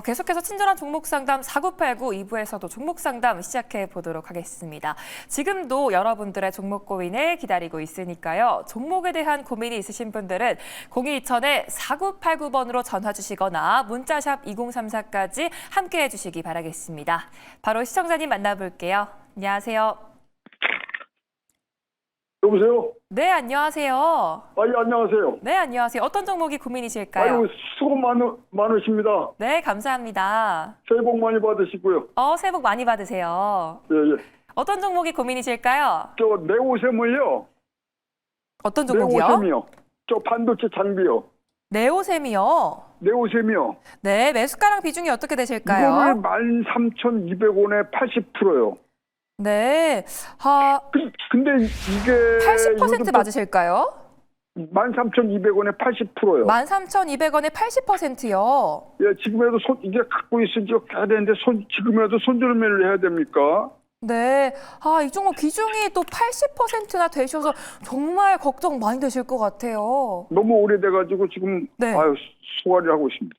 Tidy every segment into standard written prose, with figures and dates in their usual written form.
계속해서 친절한 종목 상담 4989 2부에서도 종목 상담 시작해 보도록 하겠습니다. 지금도 여러분들의 종목 고민을 기다리고 있으니까요. 종목에 대한 고민이 있으신 분들은 027-4989번으로 전화 주시거나 문자샵 2034까지 함께해 주시기 바라겠습니다. 바로 시청자님 만나볼게요. 안녕하세요. 여보세요? 네, 안녕하세요. 예, 안녕하세요. 네, 안녕하세요. 어떤 종목이 고민이실까요? 아유, 수고 많으십니다. 네, 감사합니다. 새해 복 많이 받으시고요. 새해 복 많이 받으세요. 예, 예. 어떤 종목이 고민이실까요? 저 네오셈을요. 어떤 종목이요? 네오셈이요. 저 반도체 장비요. 네오셈이요. 네오셈이요. 네, 매수가랑 비중이 어떻게 되실까요? 이거를 13,200원에 80%요. 네, 근데 이게 80% 맞으실까요? 13,200원에 80%요. 13,200원에 80%요. 예, 지금이라도 이게 갖고 있으니까 해야 되는데 지금이라도 손절매를 해야 됩니까? 네, 이 종목 비중이 또 80%나 되셔서 정말 걱정 많이 되실 것 같아요. 너무 오래돼가지고 지금 네. 소화를 하고 있습니다.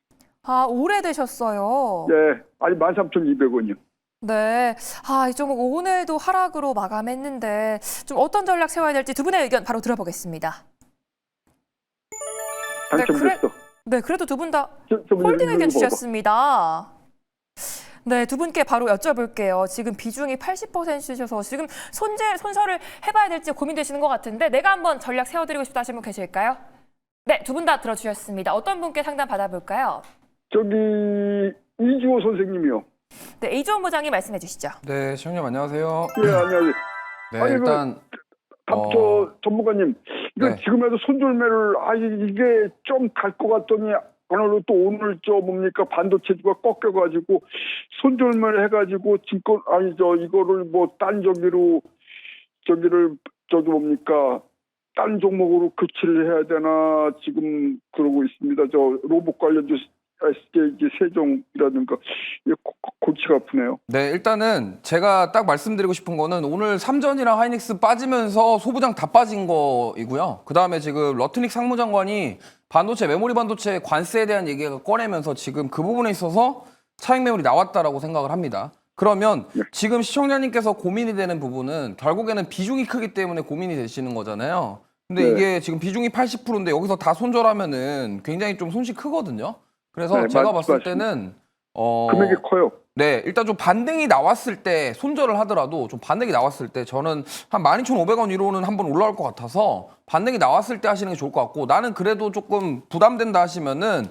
오래되셨어요. 예, 아니 13,200원이요. 네, 이 종목 오늘도 하락으로 마감했는데 좀 어떤 전략 세워야 될지 두 분의 의견 바로 들어보겠습니다. 당첨됐어. 네, 그래도 두 분 다 저분 홀딩 의견 봐봐. 주셨습니다. 네, 두 분께 바로 여쭤볼게요. 지금 비중이 80%셔서 지금 손절을 해봐야 될지 고민되시는 것 같은데 내가 한번 전략 세워드리고 싶다 하시는 분 계실까요? 네, 두 분 다 들어주셨습니다. 어떤 분께 상담 받아볼까요? 저기 이주호 선생님이요. 네, 이주원 부장님 말씀해 주시죠. 네, 시청자님 안녕하세요. 예, 안녕하세요. 네, 아니, 일단 저 전문가님, 이거 네. 지금에도 손절매를 이게 좀 갈 것 같더니 오늘 뭡니까 반도체주가 꺾여가지고 손절매를 해가지고 증권 이거를 뭐 딴 뭡니까 딴 종목으로 교체를 해야 되나 지금 그러고 있습니다. 저 로봇 관련주 SK 세종이라든가 골치가 아프네요. 네, 일단은 제가 딱 말씀드리고 싶은 거는 오늘 삼전이랑 하이닉스 빠지면서 소부장 다 빠진 거이고요. 그다음에 지금 러트닉 상무장관이 메모리 반도체 관세에 대한 얘기가 꺼내면서 지금 그 부분에 있어서 차익 매물이 나왔다라고 생각을 합니다. 그러면 지금 시청자님께서 고민이 되는 부분은 결국에는 비중이 크기 때문에 고민이 되시는 거잖아요. 근데 네. 이게 지금 비중이 80%인데 여기서 다 손절하면은 굉장히 좀 손실 크거든요. 그래서 네, 제가 봤을 맞습니다. 때는 금액이 커요. 네, 일단 좀 반등이 나왔을 때 손절을 하더라도 좀 반등이 나왔을 때 저는 한 12,500원 위로는 한번 올라올 것 같아서 반등이 나왔을 때 하시는 게 좋을 것 같고 나는 그래도 조금 부담된다 하시면은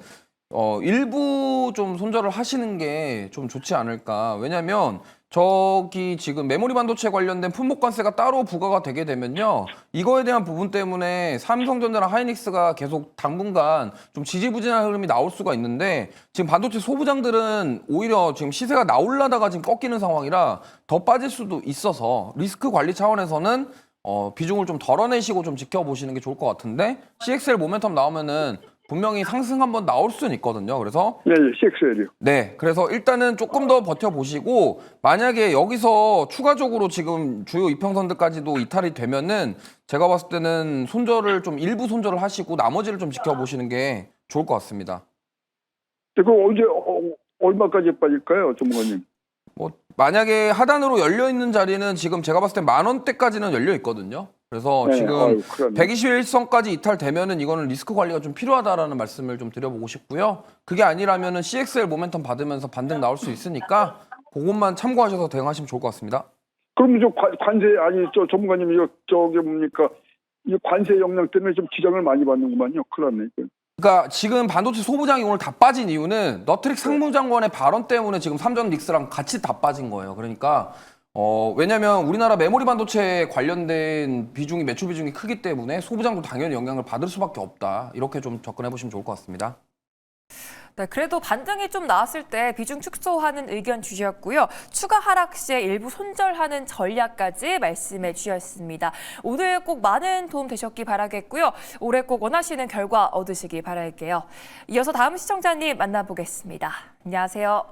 일부 좀 손절을 하시는 게 좀 좋지 않을까. 왜냐면 저기 지금 메모리 반도체 관련된 품목 관세가 따로 부과가 되게 되면요. 이거에 대한 부분 때문에 삼성전자랑 하이닉스가 계속 당분간 좀 지지부진한 흐름이 나올 수가 있는데 지금 반도체 소부장들은 오히려 지금 시세가 나올라다가 지금 꺾이는 상황이라 더 빠질 수도 있어서 리스크 관리 차원에서는 비중을 좀 덜어내시고 좀 지켜보시는 게 좋을 것 같은데 CXL 모멘텀 나오면은 분명히 상승 한번 나올 수는 있거든요. 그래서 예, CXL이요. 네, 그래서 일단은 조금 더 버텨보시고 만약에 여기서 추가적으로 지금 주요 이평선들까지도 이탈이 되면은 제가 봤을 때는 일부 손절을 하시고 나머지를 좀 지켜보시는 게 좋을 것 같습니다. 이거 언제 얼마까지 빠질까요, 전문가님? 뭐 만약에 하단으로 열려 있는 자리는 지금 제가 봤을 때 10,000원대까지는 열려 있거든요. 그래서 네, 지금 그러네. 121선까지 이탈되면은 이거는 리스크 관리가 좀 필요하다라는 말씀을 좀 드려보고 싶고요. 그게 아니라면은 CXL 모멘텀 받으면서 반등 나올 수 있으니까 그것만 참고하셔서 대응하시면 좋을 것 같습니다. 그럼 관세 저 전문가님 저게 뭡니까? 이 관세 영향 때문에 좀 지장을 많이 받는구만요. 큰일 났네. 이거. 그러니까 지금 반도체 소부장이 오늘 다 빠진 이유는 너트릭 상무장관의 발언 때문에 지금 삼전 닉스랑 같이 다 빠진 거예요. 그러니까 왜냐면 우리나라 메모리 반도체 관련된 매출 비중이 크기 때문에 소부장도 당연히 영향을 받을 수밖에 없다. 이렇게 좀 접근해 보시면 좋을 것 같습니다. 네, 그래도 반등이 좀 나왔을 때 비중 축소하는 의견 주셨고요. 추가 하락 시에 일부 손절하는 전략까지 말씀해 주셨습니다. 오늘 꼭 많은 도움 되셨기 바라겠고요. 올해 꼭 원하시는 결과 얻으시기 바랄게요. 이어서 다음 시청자님 만나보겠습니다. 안녕하세요.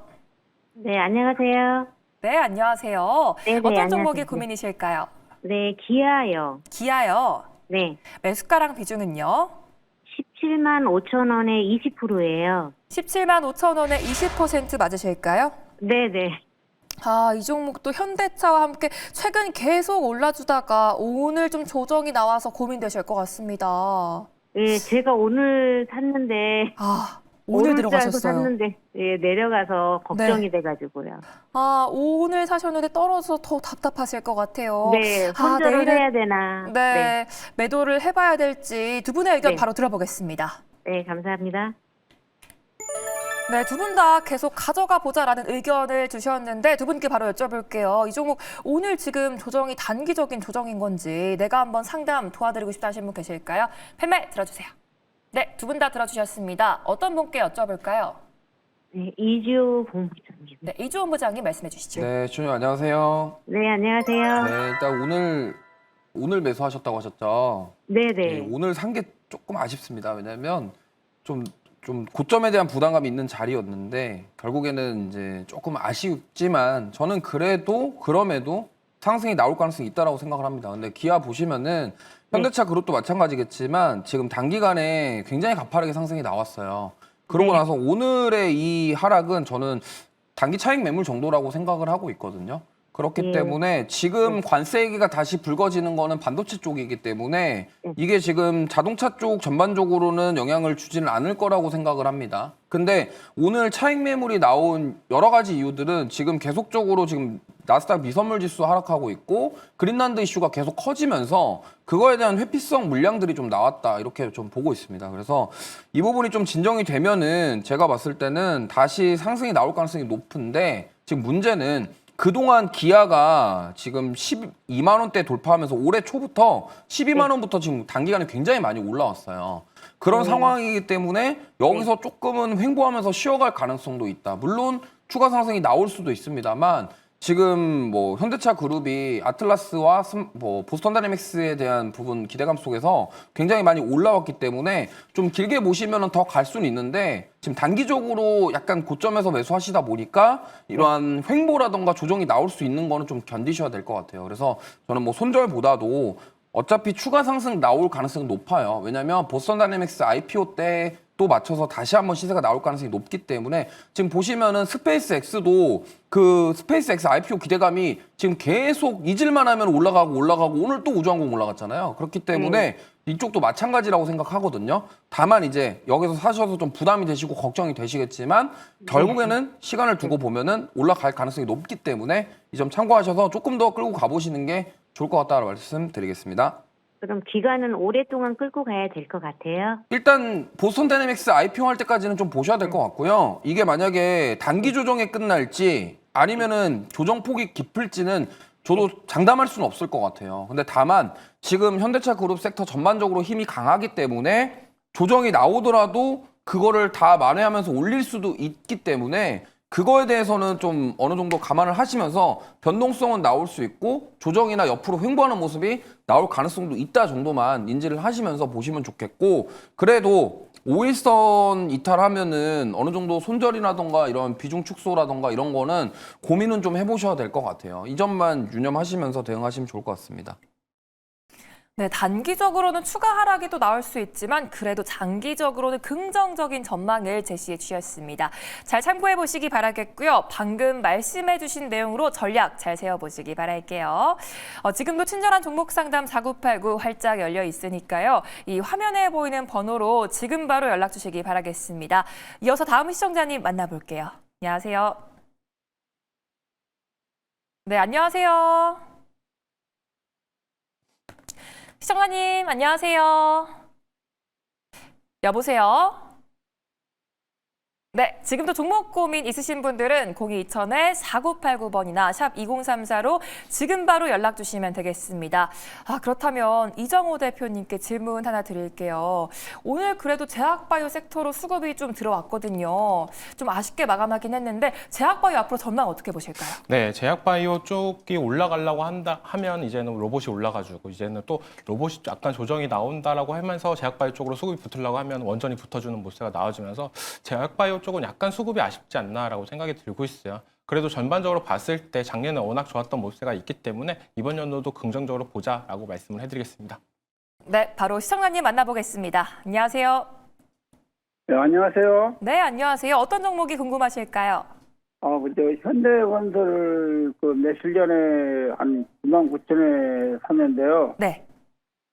네, 안녕하세요. 네, 안녕하세요. 네, 어떤 종목이 안녕하세요. 고민이실까요? 네, 기아요. 기아요. 네, 매수가랑 비중은요? 17만 5천 원에 20%예요. 17만 5천 원에 20% 맞으실까요? 네네. 이 종목도 현대차와 함께 최근 계속 올라주다가 오늘 좀 조정이 나와서 고민되실 것 같습니다. 예, 제가 오늘 샀는데 오늘 오를 줄 알고 들어가셨어요. 샀는데 예, 내려가서 걱정이 돼가지고요. 오늘 사셨는데 떨어져서 더 답답하실 것 같아요. 네, 손절을 해야 되나. 네, 매도를 해봐야 될지 두 분의 의견 네. 바로 들어보겠습니다. 네, 감사합니다. 네, 두 분 다 계속 가져가 보자라는 의견을 주셨는데 두 분께 바로 여쭤볼게요. 이 종목 오늘 지금 조정이 단기적인 조정인 건지 내가 한번 상담 도와드리고 싶다 하시는 분 계실까요? 팬매 들어주세요. 네, 두 분 다 들어주셨습니다. 어떤 분께 여쭤볼까요? 네, 이주 본부장님. 네, 이주원 부장님 말씀해 주시죠. 네, 주님 안녕하세요. 네, 안녕하세요. 네, 일단 오늘 매수하셨다고 하셨죠. 네네. 네, 오늘 산 게 조금 아쉽습니다. 왜냐면 좀 고점에 대한 부담감이 있는 자리였는데 결국에는 이제 조금 아쉽지만 저는 그럼에도 상승이 나올 가능성이 있다라고 생각을 합니다. 근데 기아 보시면은 현대차 그룹도 마찬가지겠지만 지금 단기간에 굉장히 가파르게 상승이 나왔어요. 그러고 네. 나서 오늘의 이 하락은 저는 단기 차익 매물 정도라고 생각을 하고 있거든요. 그렇기 때문에 지금 관세 얘기가 다시 불거지는 거는 반도체 쪽이기 때문에 이게 지금 자동차 쪽 전반적으로는 영향을 주지는 않을 거라고 생각을 합니다. 근데 오늘 차익 매물이 나온 여러 가지 이유들은 지금 계속적으로 지금 나스닥 미선물 지수 하락하고 있고 그린란드 이슈가 계속 커지면서 그거에 대한 회피성 물량들이 좀 나왔다 이렇게 좀 보고 있습니다. 그래서 이 부분이 좀 진정이 되면은 제가 봤을 때는 다시 상승이 나올 가능성이 높은데 지금 문제는 그동안 기아가 지금 12만 원대 돌파하면서 올해 초부터 12만 원부터 지금 단기간에 굉장히 많이 올라왔어요. 그런 상황이기 때문에 여기서 조금은 횡보하면서 쉬어갈 가능성도 있다. 물론 추가 상승이 나올 수도 있습니다만 지금 뭐 현대차 그룹이 아틀라스와 보스턴 다이내믹스에 대한 부분 기대감 속에서 굉장히 많이 올라왔기 때문에 좀 길게 보시면 더 갈 수는 있는데 지금 단기적으로 약간 고점에서 매수하시다 보니까 이러한 횡보라던가 조정이 나올 수 있는 거는 좀 견디셔야 될 것 같아요. 그래서 저는 뭐 손절보다도 어차피 추가 상승 나올 가능성이 높아요. 왜냐하면 보스턴 다이내믹스 IPO 때 또 맞춰서 다시 한번 시세가 나올 가능성이 높기 때문에 지금 보시면은 스페이스 X도 그 스페이스 X IPO 기대감이 지금 계속 잊을만 하면 올라가고 오늘 또 우주항공 올라갔잖아요. 그렇기 때문에 이쪽도 마찬가지라고 생각하거든요. 다만 이제 여기서 사셔서 좀 부담이 되시고 걱정이 되시겠지만 결국에는 시간을 두고 보면은 올라갈 가능성이 높기 때문에 이 점 참고하셔서 조금 더 끌고 가보시는 게 좋을 것 같다고 말씀드리겠습니다. 그럼 기간은 오랫동안 끌고 가야 될 것 같아요. 일단 보스턴 다이내믹스 IPO 할 때까지는 좀 보셔야 될 것 같고요. 이게 만약에 단기 조정에 끝날지 아니면은 조정폭이 깊을지는 저도 장담할 수는 없을 것 같아요. 근데 다만 지금 현대차 그룹 섹터 전반적으로 힘이 강하기 때문에 조정이 나오더라도 그거를 다 만회하면서 올릴 수도 있기 때문에 그거에 대해서는 좀 어느 정도 감안을 하시면서 변동성은 나올 수 있고 조정이나 옆으로 횡보하는 모습이 나올 가능성도 있다 정도만 인지를 하시면서 보시면 좋겠고 그래도 5일선 이탈하면은 어느 정도 손절이라던가 이런 비중 축소라던가 이런 거는 고민은 좀 해보셔야 될 것 같아요. 이 점만 유념하시면서 대응하시면 좋을 것 같습니다. 네, 단기적으로는 추가 하락이 또 나올 수 있지만 그래도 장기적으로는 긍정적인 전망을 제시해 주셨습니다. 잘 참고해 보시기 바라겠고요. 방금 말씀해 주신 내용으로 전략 잘 세워보시기 바랄게요. 지금도 친절한 종목 상담 4989 활짝 열려 있으니까요. 이 화면에 보이는 번호로 지금 바로 연락 주시기 바라겠습니다. 이어서 다음 시청자님 만나볼게요. 안녕하세요. 네, 안녕하세요. 시청자님, 안녕하세요. 여보세요? 네, 지금도 종목 고민 있으신 분들은 0220-4989번이나 샵 2034로 지금 바로 연락 주시면 되겠습니다. 그렇다면 이정호 대표님께 질문 하나 드릴게요. 오늘 그래도 제약바이오 섹터로 수급이 좀 들어왔거든요. 좀 아쉽게 마감하긴 했는데 제약바이오 앞으로 전망 어떻게 보실까요? 네, 제약바이오 쪽이 올라가려고 하면 이제는 로봇이 올라가지고 이제는 또 로봇이 약간 조정이 나온다라고 하면서 제약바이오 쪽으로 수급이 붙으려고 하면 원전이 붙어주는 모습가 나와주면서 제약바이오 쪽은 약간 수급이 아쉽지 않나라고 생각이 들고 있어요. 그래도 전반적으로 봤을 때 작년에 워낙 좋았던 모습가 있기 때문에 이번 연도도 긍정적으로 보자라고 말씀을 해드리겠습니다. 네, 바로 시청자님 만나보겠습니다. 안녕하세요. 네, 안녕하세요. 네, 안녕하세요. 어떤 종목이 궁금하실까요? 현대건설 며칠 전에 한 99,000원에 샀는데요. 네.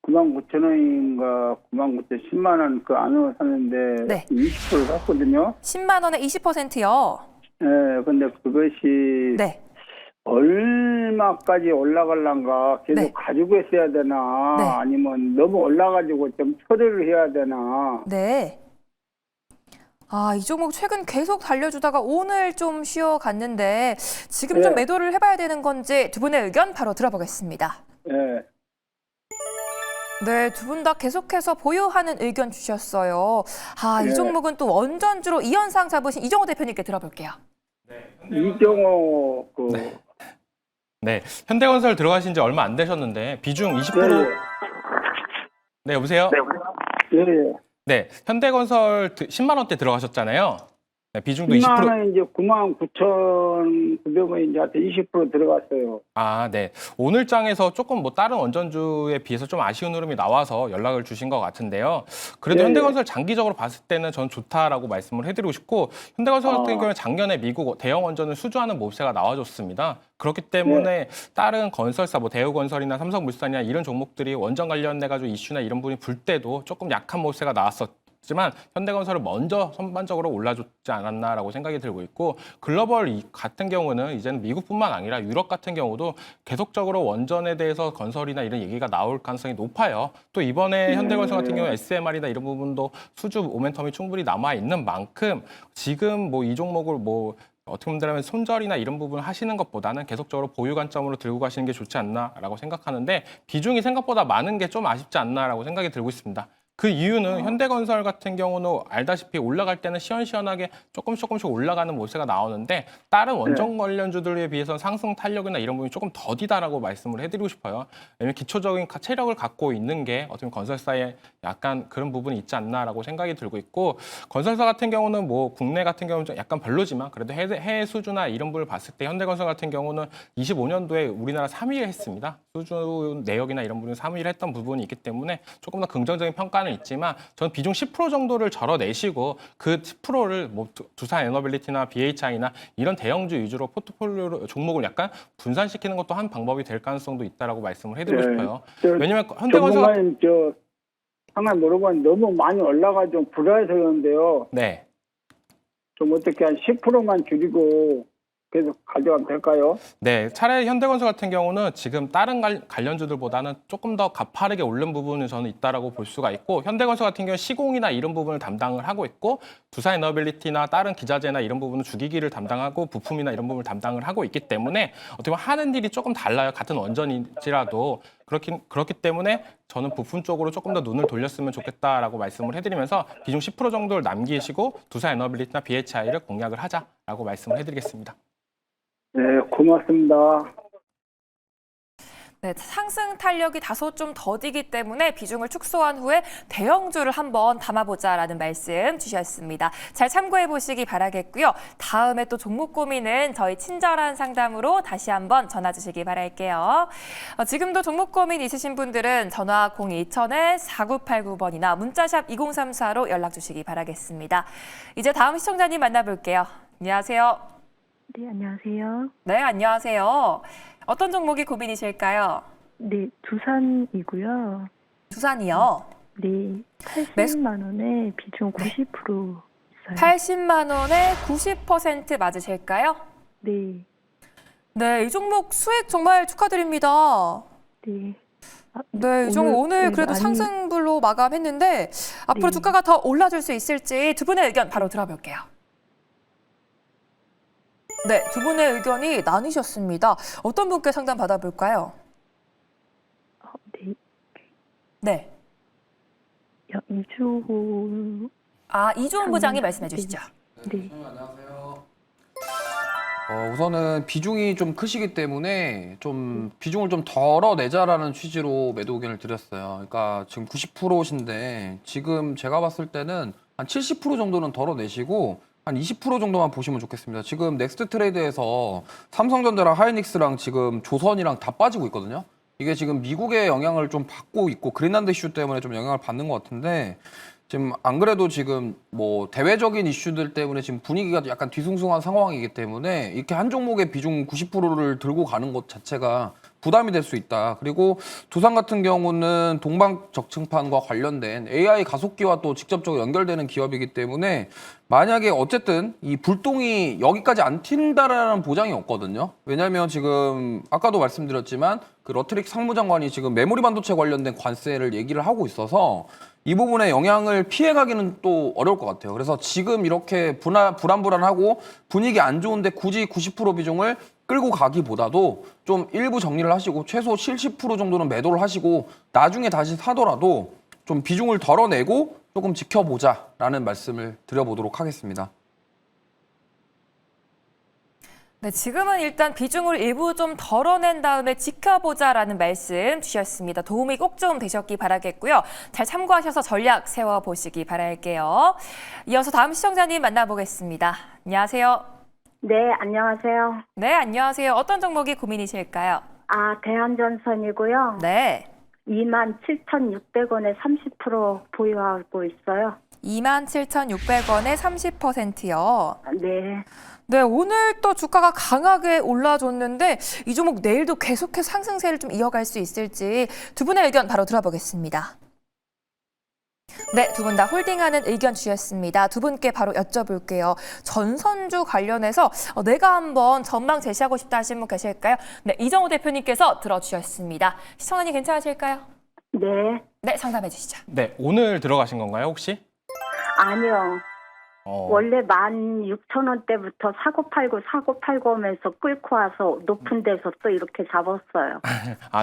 99,000원인가 99,000원 10만 원 그 안으로 샀는데 네. 20% 샀거든요. 10만 원에 20%요. 네, 근데 그것이 네. 얼마까지 올라갈란가 계속 네. 가지고 있어야 되나 네. 아니면 너무 올라가지고 좀 처리를 해야 되나. 네. 아, 이 종목 최근 계속 달려주다가 오늘 좀 쉬어갔는데 지금 좀 네. 매도를 해봐야 되는 건지 두 분의 의견 바로 들어보겠습니다. 네. 네, 두 분 다 계속해서 보유하는 의견 주셨어요. 아, 이 네. 종목은 또 원전주로 이현상 잡으신 이정호 대표님께 들어볼게요. 이정호 네, 현대건설 들어가신 지 얼마 안 되셨는데 비중 20%. 네, 여보세요? 예. 네, 현대건설 10만 원대 들어가셨잖아요. 네, 비중도 20%. 10만 원 이제 99,900원 이제 하여튼 20% 들어갔어요. 아, 네. 오늘 장에서 조금 뭐 다른 원전주에 비해서 좀 아쉬운 흐름이 나와서 연락을 주신 것 같은데요. 그래도 네. 현대건설 장기적으로 봤을 때는 전 좋다라고 말씀을 해드리고 싶고, 현대건설 같은 경우에 작년에 미국 대형 원전을 수주하는 모세가 나와줬습니다. 그렇기 때문에 다른 건설사, 뭐 대우건설이나 삼성물산이나 이런 종목들이 원전 관련돼가지고 이슈나 이런 부분이 불 때도 조금 약한 모세가 나왔었지만 현대건설을 먼저 선반적으로 올라줬지 않았나라고 생각이 들고 있고, 글로벌 같은 경우는 이제는 미국뿐만 아니라 유럽 같은 경우도 계속적으로 원전에 대해서 건설이나 이런 얘기가 나올 가능성이 높아요. 또 이번에 현대건설 같은 경우 SMR이나 이런 부분도 수주 모멘텀이 충분히 남아 있는 만큼 지금 뭐 이 종목을 뭐 어떻게 보면 손절이나 이런 부분을 하시는 것보다는 계속적으로 보유 관점으로 들고 가시는 게 좋지 않나라고 생각하는데, 비중이 생각보다 많은 게 좀 아쉽지 않나라고 생각이 들고 있습니다. 그 이유는 현대건설 같은 경우는 알다시피 올라갈 때는 시원시원하게 조금씩 올라가는 모세가 나오는데, 다른 원전 관련주들에 비해서는 상승 탄력이나 이런 부분이 조금 더디다라고 말씀을 해드리고 싶어요. 왜냐면 기초적인 체력을 갖고 있는 게 어떻게 보면 건설사에 약간 그런 부분이 있지 않나라고 생각이 들고 있고, 건설사 같은 경우는 뭐 국내 같은 경우는 좀 약간 별로지만 그래도 해외 수주나 이런 부분을 봤을 때 현대건설 같은 경우는 25년도에 우리나라 3위를 했습니다. 수주 내역이나 이런 부분은 3위를 했던 부분이 있기 때문에 조금 더 긍정적인 평가는 있지만, 저는 비중 10% 정도를 절어내시고 그 10%를 뭐 두산 에너빌리티나 BHI나 이런 대형주 위주로 포트폴리오 종목을 약간 분산시키는 것도 한 방법이 될 가능성도 있다라고 말씀을 해드리고 싶어요. 왜냐면 현대건설 전문가님 하나 물어보면 너무 많이 올라가 좀 불안해서 그러는데요. 네. 좀 어떻게 한 10%만 줄이고 계속 가져가면 될까요? 네, 차라리 현대건설 같은 경우는 지금 다른 관련주들보다는 조금 더 가파르게 오른 부분은 저는 있다라고 볼 수가 있고, 현대건설 같은 경우는 시공이나 이런 부분을 담당을 하고 있고, 두산 에너빌리티나 다른 기자재나 이런 부분은 주기기를 담당하고 부품이나 이런 부분을 담당을 하고 있기 때문에 어떻게 보면 하는 일이 조금 달라요. 같은 원전일지라도. 그렇기 때문에 저는 부품 쪽으로 조금 더 눈을 돌렸으면 좋겠다라고 말씀을 해드리면서 비중 10% 정도를 남기시고 두산 에너빌리티나 BHI를 공략을 하자라고 말씀을 해드리겠습니다. 네, 고맙습니다. 네, 상승 탄력이 다소 좀 더디기 때문에 비중을 축소한 후에 대형주를 한번 담아보자라는 말씀 주셨습니다. 잘 참고해 보시기 바라겠고요. 다음에 또 종목 고민은 저희 친절한 상담으로 다시 한번 전화 주시기 바랄게요. 지금도 종목 고민 있으신 분들은 전화 02-2000-4989번이나 문자샵 2034로 연락 주시기 바라겠습니다. 이제 다음 시청자님 만나볼게요. 안녕하세요. 네, 안녕하세요. 네, 안녕하세요. 어떤 종목이 고민이실까요? 네, 두산이고요. 두산이요. 네, 80만 원에 비중 90% 있어요. 80만 원에 90% 맞으실까요? 네, 네, 이 종목 수익 정말 축하드립니다. 네. 네, 이 종목 오늘 그래도 상승불로 마감했는데 앞으로 네. 주가가 더 올라줄 수 있을지 두 분의 의견 바로 들어볼게요. 네, 두 분의 의견이 나뉘셨습니다. 어떤 분께 상담 받아볼까요? 네, 네. 이주호. 아, 이주원 부장이 말씀해 주시죠. 네, 안녕하세요. 우선은 비중이 좀 크시기 때문에 좀 비중을 좀 덜어내자라는 취지로 매도 의견을 드렸어요. 그러니까 지금 90%신데 지금 제가 봤을 때는 한 70% 정도는 덜어내시고 한 20% 정도만 보시면 좋겠습니다. 지금 넥스트 트레이드에서 삼성전자랑 하이닉스랑 지금 조선이랑 다 빠지고 있거든요. 이게 지금 미국의 영향을 좀 받고 있고 그린란드 이슈 때문에 좀 영향을 받는 것 같은데 지금 안 그래도 지금 뭐 대외적인 이슈들 때문에 지금 분위기가 약간 뒤숭숭한 상황이기 때문에 이렇게 한 종목의 비중 90%를 들고 가는 것 자체가 부담이 될 수 있다. 그리고 두산 같은 경우는 동방적층판과 관련된 AI 가속기와 또 직접적으로 연결되는 기업이기 때문에 만약에 어쨌든 이 불똥이 여기까지 안 튄다라는 보장이 없거든요. 왜냐하면 지금 아까도 말씀드렸지만 그 러트릭 상무장관이 지금 메모리 반도체 관련된 관세를 얘기를 하고 있어서 이 부분에 영향을 피해가기는 또 어려울 것 같아요. 그래서 지금 이렇게 불안불안하고 분위기 안 좋은데 굳이 90% 비중을 끌고 가기보다도 좀 일부 정리를 하시고 최소 70% 정도는 매도를 하시고 나중에 다시 사더라도 좀 비중을 덜어내고 조금 지켜보자라는 말씀을 드려보도록 하겠습니다. 네, 지금은 일단 비중을 일부 좀 덜어낸 다음에 지켜보자라는 말씀 주셨습니다. 도움이 꼭 좀 되셨기 바라겠고요. 잘 참고하셔서 전략 세워보시기 바랄게요. 이어서 다음 시청자님 만나보겠습니다. 안녕하세요. 네, 안녕하세요. 네, 안녕하세요. 어떤 종목이 고민이실까요? 대한전선이고요. 네. 27,600원에 30% 보유하고 있어요. 27,600원에 30%요. 네. 네, 오늘 또 주가가 강하게 올라줬는데 이 종목 내일도 계속해서 상승세를 좀 이어갈 수 있을지 두 분의 의견 바로 들어보겠습니다. 네, 두 분 다 홀딩하는 의견 주셨습니다. 두 분께 바로 여쭤볼게요. 전선주 관련해서 내가 한번 전망 제시하고 싶다 하신 분 계실까요? 네, 이정호 대표님께서 들어주셨습니다. 시청자님 괜찮으실까요? 네. 네, 상담해 주시죠. 네, 오늘 들어가신 건가요, 혹시? 아니요. 원래 16,000원대부터 사고 팔고 하면서 끌고 와서 높은 데서 또 이렇게 잡았어요.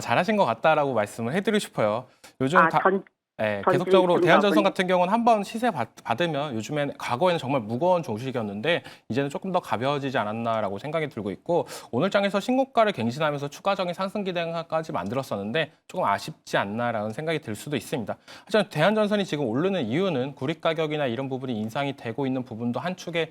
잘하신 것 같다라고 말씀을 해드리고 싶어요. 요즘 네, 던질 계속적으로 생각은- 대한전선 같은 경우는 한번 시세 받으면 요즘엔 과거에는 정말 무거운 종식이었는데 이제는 조금 더 가벼워지지 않았나라고 생각이 들고 있고 오늘 장에서 신고가를 갱신하면서 추가적인 상승 기대까지 만들었었는데 조금 아쉽지 않나라는 생각이 들 수도 있습니다. 하지만 대한전선이 지금 오르는 이유는 구리 가격이나 이런 부분이 인상이 되고 있는 부분도 한 축에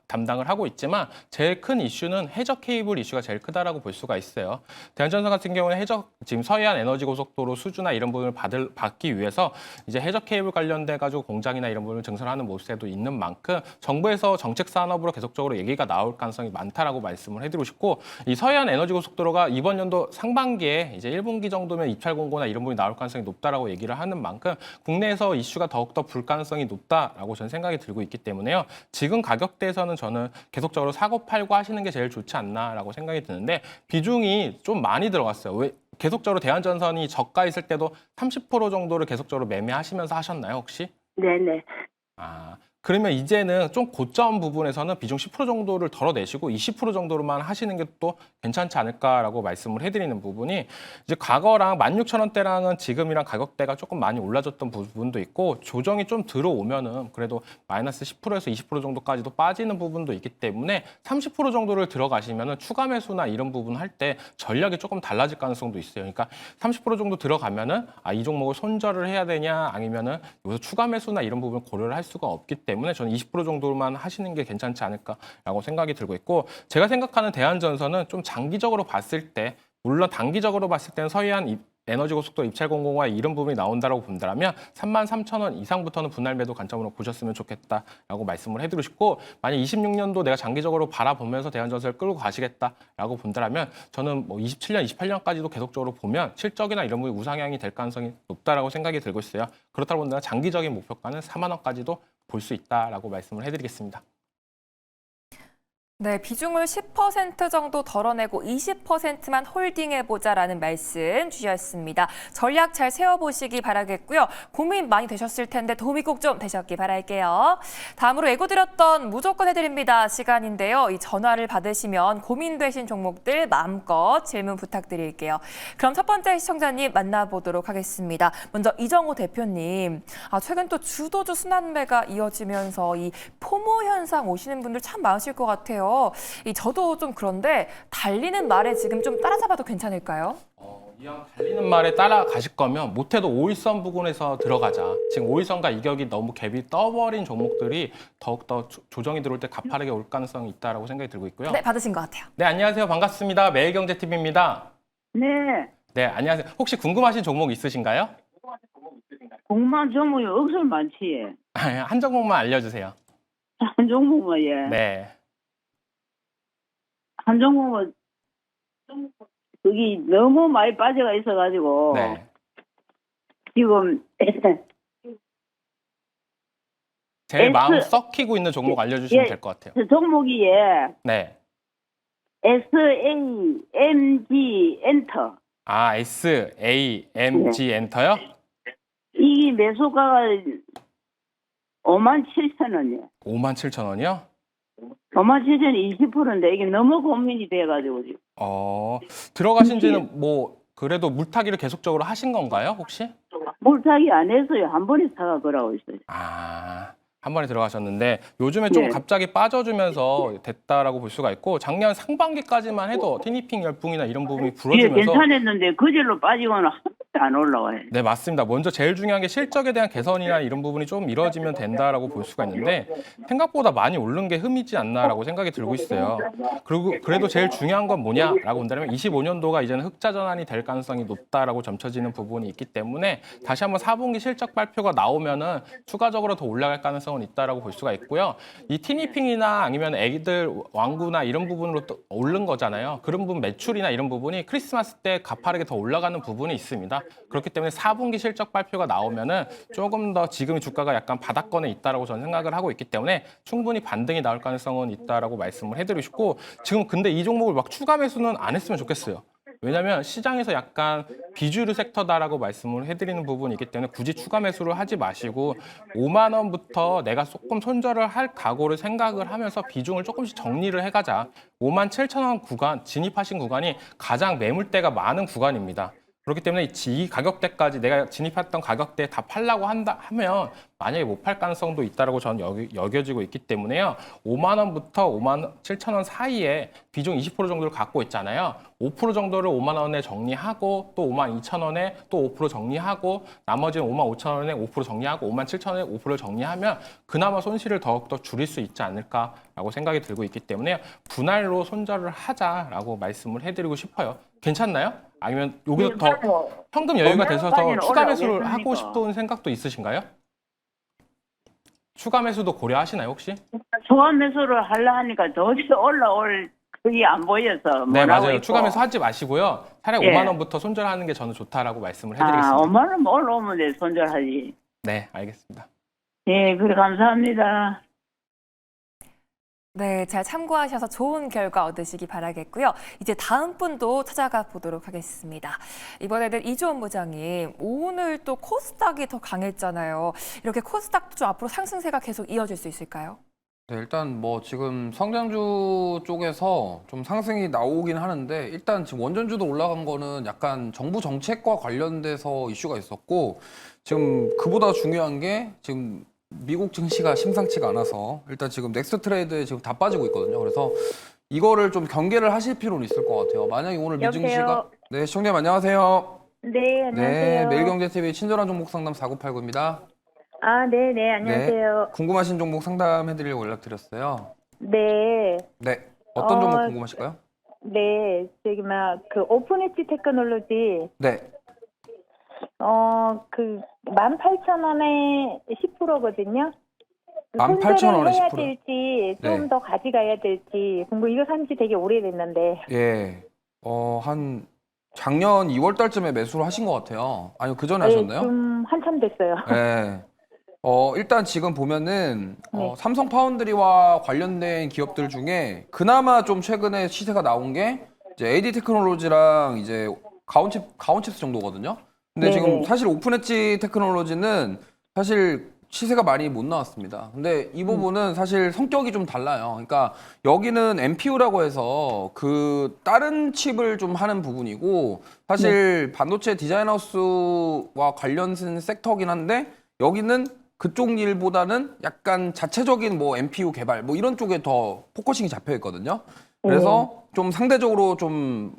담당을 하고 있지만 제일 큰 이슈는 해저 케이블 이슈가 제일 크다라고 볼 수가 있어요. 대한전선 같은 경우는 지금 서해안 에너지 고속도로 수주나 이런 부분을 받기 위해서 이제 해저 케이블 관련돼 가지고 공장이나 이런 부분을 증설하는 모습도 있는 만큼 정부에서 정책 산업으로 계속적으로 얘기가 나올 가능성이 많다라고 말씀을 해드리고 싶고 이 서해안 에너지 고속도로가 이번 연도 상반기에 이제 1분기 정도면 입찰 공고나 이런 부분이 나올 가능성이 높다라고 얘기를 하는 만큼 국내에서 이슈가 더욱더 불 가능성이 높다라고 저는 생각이 들고 있기 때문에요. 지금 가격대에서는 저는 계속적으로 사고 팔고 하시는 게 제일 좋지 않나라고 생각이 드는데 비중이 좀 많이 들어갔어요. 왜? 계속적으로 대한전선이 저가 있을 때도 30% 정도를 계속적으로 매매하시면서 하셨나요, 혹시? 네네. 그러면 이제는 좀 고점 부분에서는 비중 10% 정도를 덜어내시고 20% 정도로만 하시는 게 또 괜찮지 않을까라고 말씀을 해드리는 부분이 이제 과거랑 16,000원대랑은 지금이랑 가격대가 조금 많이 올라졌던 부분도 있고 조정이 좀 들어오면은 그래도 마이너스 10%에서 20% 정도까지도 빠지는 부분도 있기 때문에 30% 정도를 들어가시면은 추가 매수나 이런 부분 할 때 전략이 조금 달라질 가능성도 있어요. 그러니까 30% 정도 들어가면은 이 종목을 손절을 해야 되냐 아니면은 여기서 추가 매수나 이런 부분을 고려를 할 수가 없기 때문에 저는 20% 정도만 하시는 게 괜찮지 않을까라고 생각이 들고 있고 제가 생각하는 대한전선은 좀 장기적으로 봤을 때 물론 단기적으로 봤을 때는 서해안 에너지 고속도로 입찰 공고와 이런 부분이 나온다라고 본다면 33,000원 이상부터는 분할 매도 관점으로 보셨으면 좋겠다라고 말씀을 해드리고 싶고 만약 26년도 내가 장기적으로 바라보면서 대한전선을 끌고 가시겠다라고 본다면 저는 뭐 27년, 28년까지도 계속적으로 보면 실적이나 이런 부분이 우상향이 될 가능성이 높다라고 생각이 들고 있어요. 그렇다고 본다면 장기적인 목표가는 4만 원까지도 볼 수 있다라고 말씀을 해드리겠습니다. 네, 비중을 10% 정도 덜어내고 20%만 홀딩해보자라는 말씀 주셨습니다. 전략 잘 세워보시기 바라겠고요. 고민 많이 되셨을 텐데 도움이 꼭 좀 되셨기 바랄게요. 다음으로 예고드렸던 무조건 해드립니다 시간인데요. 이 전화를 받으시면 고민되신 종목들 마음껏 질문 부탁드릴게요. 그럼 첫 번째 시청자님 만나보도록 하겠습니다. 먼저 이정호 대표님, 최근 또 주도주 순환매가 이어지면서 이 포모 현상 오시는 분들 참 많으실 것 같아요. 저도 좀 그런데 달리는 말에 지금 좀 따라잡아도 괜찮을까요? 이왕 달리는 말에 따라가실 거면 못해도 5일선 부근에서 들어가자. 지금 5일선과 이격이 너무 갭이 떠버린 종목들이 더욱더 조정이 들어올 때 가파르게 올 가능성이 있다고 생각이 들고 있고요. 네, 받으신 것 같아요. 네, 안녕하세요. 반갑습니다. 매일경제TV입니다. 네. 네, 안녕하세요. 혹시 궁금하신 종목 있으신가요? 공만 종목이 억수로 많지. 한 종목만 알려주세요. 한 종목만 예. 네. 한 종목은 거기 너무 많이 빠져가 있어가지고 네. 지금 제일 S- 마음 썩히고 있는 종목 알려주시면 예. 될 것 같아요. 저 종목이 예. 네. SAMG 엔터. 아, SAMG 엔터요? 이 매수가가 57,000원이에요. 57,000원이요? 57,000원 20%인데 이게 너무 고민이 돼가지고 지금. 들어가신 지는 뭐 그래도 물타기를 계속적으로 하신 건가요, 혹시? 물타기 안 했어요. 한 번에 사가 그러고 있어요. 한 번에 들어가셨는데 요즘에 좀 네. 갑자기 빠져주면서 됐다라고 볼 수가 있고 작년 상반기까지만 해도 티니핑 열풍이나 이런 부분이 이게 불어지면서 괜찮았는데 그절로 빠지고는 한 번도 안 올라와요. 네, 맞습니다. 먼저 제일 중요한 게 실적에 대한 개선이나 이런 부분이 좀 이루어지면 된다라고 볼 수가 있는데 생각보다 많이 오른 게 흠이지 않나라고 생각이 들고 있어요. 그리고 그래도 제일 중요한 건 뭐냐라고 본다면 25년도가 이제는 흑자 전환이 될 가능성이 높다라고 점쳐지는 부분이 있기 때문에 다시 한번 4분기 실적 발표가 나오면은 추가적으로 더 올라갈 가능성은 있다라고 볼 수가 있고요. 이 티니핑이나 아니면 애기들 왕구나 이런 부분으로 또 오른 거잖아요. 그런 부분 매출이나 이런 부분이 크리스마스 때 가파르게 더 올라가는 부분이 있습니다. 그렇기 때문에 4분기 실적 발표가 나오면은 조금 더 지금 주가가 약간 바닥권에 있다라고 저는 생각을 하고 있기 때문에 충분히 반등이 나올 가능성은 있다라고 말씀을 해드리고 싶고 지금 근데 이 종목을 막 추가 매수는 안 했으면 좋겠어요. 왜냐하면 시장에서 약간 비주류 섹터다라고 말씀을 해드리는 부분이 있기 때문에 굳이 추가 매수를 하지 마시고 5만 원부터 내가 조금 손절을 할 각오를 생각을 하면서 비중을 조금씩 정리를 해가자. 5만 7천 원 구간 진입하신 구간이 가장 매물대가 많은 구간입니다. 그렇기 때문에 이 가격대까지 내가 진입했던 가격대에 다 팔라고 한다 하면 만약에 못 팔 가능성도 있다라고 저는 여겨지고 있기 때문에요. 5만 원부터 5만 7천 원 사이에 비중 20% 정도를 갖고 있잖아요. 5% 정도를 5만 원에 정리하고 또 5만 2천 원에 또 5% 정리하고 나머지는 5만 5천 원에 5% 정리하고 5만 7천 원에 5% 정리하면 그나마 손실을 더욱더 줄일 수 있지 않을까라고 생각이 들고 있기 때문에 분할로 손절을 하자라고 말씀을 해드리고 싶어요. 괜찮나요? 아니면 여기서 더 현금 여유가 되셔서 추가 매수를 하고 싶은 생각도 있으신가요? 추가 매수도 고려하시나요 혹시? 소환 매수를 하려 하니까 도저히 올라올 그게 안 보여서 네, 뭐라고 맞아요. 있고. 추가 매수 하지 마시고요. 차라리 예. 5만 원부터 손절하는 게 저는 좋다라고 말씀을 해드리겠습니다. 5만 원 올라오면 돼 손절하지. 네, 알겠습니다. 예, 그래 감사합니다. 네, 잘 참고하셔서 좋은 결과 얻으시기 바라겠고요. 이제 다음 분도 찾아가 보도록 하겠습니다. 이번에는 이주원 부장님, 오늘 또 코스닥이 더 강했잖아요. 이렇게 코스닥도 좀 앞으로 상승세가 계속 이어질 수 있을까요? 네, 일단 뭐 지금 성장주 쪽에서 좀 상승이 나오긴 하는데 일단 지금 원전주도 올라간 거는 약간 정부 정책과 관련돼서 이슈가 있었고 지금 그보다 중요한 게 지금 미국 증시가 심상치가 않아서 일단 지금 넥스트 트레이드에 지금 다 빠지고 있거든요. 그래서 이거를 좀 경계를 하실 필요는 있을 것 같아요. 만약에 오늘 미증시가 여보세요? 네, 시청자님 안녕하세요. 네, 안녕하세요. 네, 매일경제TV 친절한 종목 상담 4989입니다. 아, 네, 네, 안녕하세요. 궁금하신 종목 상담해드리려고 연락드렸어요. 네, 네, 어떤 어, 종목 궁금하실까요? 네, 저기 막 그 오픈엣지 테크놀로지 네, 18,000원에 10%거든요. 18,000원에 해야 10%. 될지 네. 좀 더 가져가야 될지 이거 산지 되게 오래됐는데. 예, 한 작년 2월 달쯤에 매수를 하신 것 같아요. 아니요, 그 전에 하셨나요? 좀 한참 됐어요. 네. 일단 지금 보면은 네. 삼성 파운드리와 관련된 기업들 중에 그나마 좀 최근에 시세가 나온 게 이제 AD 테크놀로지랑 이제 가온칩스 정도거든요. 근데 네네. 지금 사실 오픈엣지 테크놀로지는 사실 시세가 많이 못 나왔습니다. 근데 이 부분은 사실 성격이 좀 달라요. 그러니까 여기는 MPU라고 해서 그 다른 칩을 좀 하는 부분이고 사실 반도체 디자인하우스와 관련된 섹터긴 한데 여기는 그쪽 일보다는 약간 자체적인 뭐 MPU 개발 뭐 이런 쪽에 더 포커싱이 잡혀 있거든요. 그래서 좀 상대적으로 좀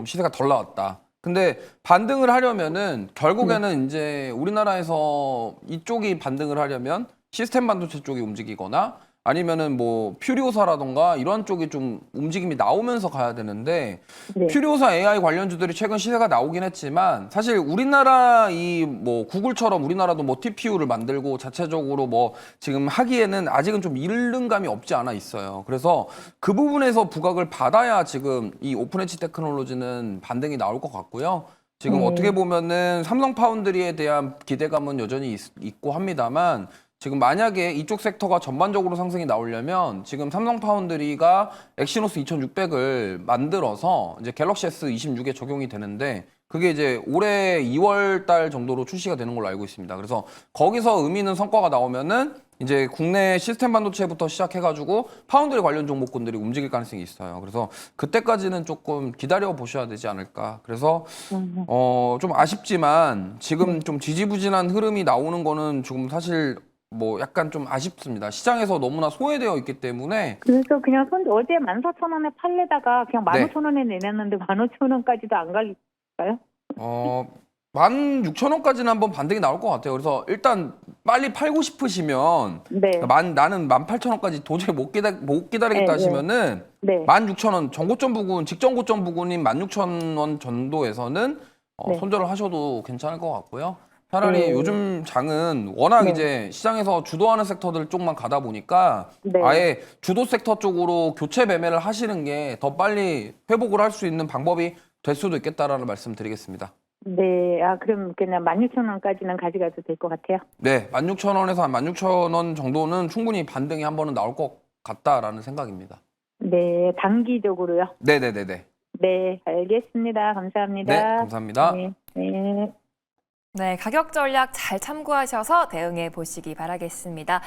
시세가 덜 나왔다. 근데 반등을 하려면은 결국에는 이제 우리나라에서 이쪽이 반등을 하려면 시스템 반도체 쪽이 움직이거나 아니면은 뭐 퓨리오사라던가 이런 쪽이 좀 움직임이 나오면서 가야 되는데 네. 퓨리오사 AI 관련주들이 최근 시세가 나오긴 했지만 사실 우리나라 이 뭐 구글처럼 우리나라도 뭐 TPU를 만들고 자체적으로 뭐 지금 하기에는 아직은 좀 이른 감이 없지 않아 있어요. 그래서 그 부분에서 부각을 받아야 지금 이 오픈 엣지 테크놀로지는 반등이 나올 것 같고요. 지금 어떻게 보면은 삼성 파운드리에 대한 기대감은 여전히 있고 합니다만 지금 만약에 이쪽 섹터가 전반적으로 상승이 나오려면 지금 삼성 파운드리가 엑시노스 2600을 만들어서 이제 갤럭시 S26에 적용이 되는데 그게 이제 올해 2월 달 정도로 출시가 되는 걸로 알고 있습니다. 그래서 거기서 의미 있는 성과가 나오면은 이제 국내 시스템 반도체부터 시작해가지고 파운드리 관련 종목군들이 움직일 가능성이 있어요. 그래서 그때까지는 조금 기다려 보셔야 되지 않을까. 그래서 좀 아쉽지만 지금 좀 지지부진한 흐름이 나오는 거는 지금 사실 뭐 약간 좀 아쉽습니다. 시장에서 너무나 소외되어 있기 때문에 그래서 그냥 어제 14,000원에 팔려다가 그냥 네. 15,000원에 내놨는데 15,000원까지도 안 갈까요? 16,000원까지는 한번 반등이 나올 것 같아요. 그래서 일단 빨리 팔고 싶으시면 네. 나는 18,000원까지 도저히 못 기다리겠다 네, 하시면은 네. 16,000원 전고점 부근, 직전 고점 부근인 16,000원 정도에서는 네. 손절을 하셔도 괜찮을 것 같고요. 차라리 네. 요즘 장은 워낙 네. 이제 시장에서 주도하는 섹터들 쪽만 가다 보니까 네. 아예 주도 섹터 쪽으로 교체 매매를 하시는 게 더 빨리 회복을 할 수 있는 방법이 될 수도 있겠다라는 말씀 드리겠습니다. 네. 그럼 그냥 16,000원까지는 가져가도 될 것 같아요. 네, 16,000원에서 한 16,000원 정도는 충분히 반등이 한 번은 나올 것 같다라는 생각입니다. 네. 단기적으로요. 네네네네. 네. 알겠습니다. 감사합니다. 네, 감사합니다. 네. 네. 네, 가격 전략 잘 참고하셔서 대응해 보시기 바라겠습니다.